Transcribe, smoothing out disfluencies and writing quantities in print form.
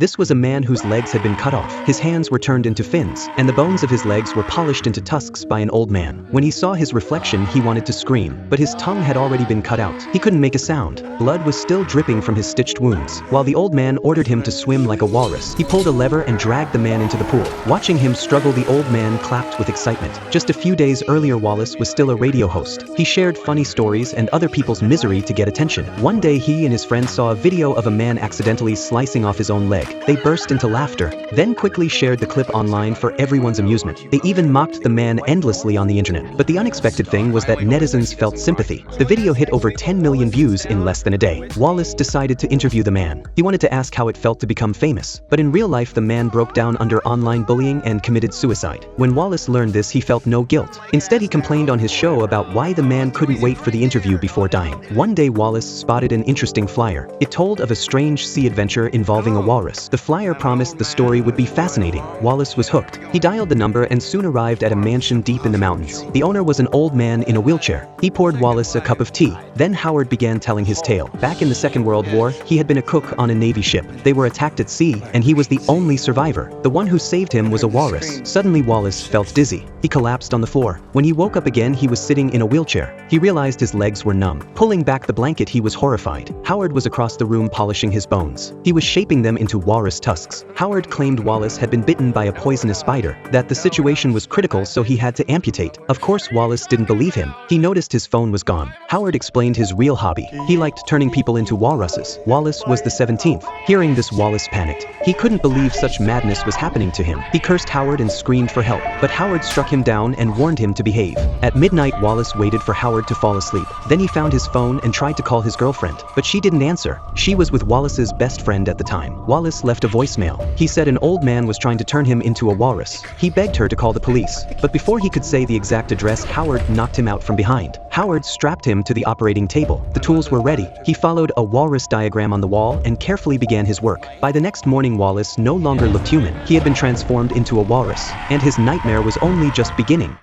This was a man whose legs had been cut off, his hands were turned into fins, and the bones of his legs were polished into tusks by an old man. When he saw his reflection, he wanted to scream, but his tongue had already been cut out. He couldn't make a sound. Blood was still dripping from his stitched wounds. While the old man ordered him to swim like a walrus, he pulled a lever and dragged the man into the pool. Watching him struggle, the old man clapped with excitement. Just a few days earlier, Wallace was still a radio host. He shared funny stories and other people's misery to get attention. One day, he and his friends saw a video of a man accidentally slicing off his own leg. They burst into laughter, then quickly shared the clip online for everyone's amusement. They even mocked the man endlessly on the internet. But the unexpected thing was that netizens felt sympathy. The video hit over 10 million views in less than a day. Wallace decided to interview the man. He wanted to ask how it felt to become famous. But in real life, the man broke down under online bullying and committed suicide. When Wallace learned this, he felt no guilt. Instead, he complained on his show about why the man couldn't wait for the interview before dying. One day, Wallace spotted an interesting flyer. It told of a strange sea adventure involving a walrus. The flyer promised the story would be fascinating. Wallace was hooked. He dialed the number and soon arrived at a mansion deep in the mountains. The owner was an old man in a wheelchair. He poured Wallace a cup of tea. Then Howard began telling his tale. Back in the Second World War, he had been a cook on a Navy ship. They were attacked at sea, and he was the only survivor. The one who saved him was a walrus. Suddenly, Wallace felt dizzy. He collapsed on the floor. When he woke up again, he was sitting in a wheelchair. He realized his legs were numb. Pulling back the blanket, he was horrified. Howard was across the room polishing his bones. He was shaping them into walrus tusks. Howard claimed Wallace had been bitten by a poisonous spider, that the situation was critical so he had to amputate. Of course, Wallace didn't believe him. He noticed his phone was gone. Howard explained his real hobby. He liked turning people into walruses. Wallace was the 17th. Hearing this, Wallace panicked. He couldn't believe such madness was happening to him. He cursed Howard and screamed for help, but Howard struck him down and warned him to behave. At midnight, Wallace waited for Howard to fall asleep. Then he found his phone and tried to call his girlfriend, but she didn't answer. She was with Wallace's best friend at the time. Wallace left a voicemail. He said an old man was trying to turn him into a walrus. He begged her to call the police, but before he could say the exact address, Howard knocked him out from behind. Howard strapped him to the operating table. The tools were ready. He followed a walrus diagram on the wall and carefully began his work. By the next morning, Wallace no longer looked human. He had been transformed into a walrus, and his nightmare was only just beginning.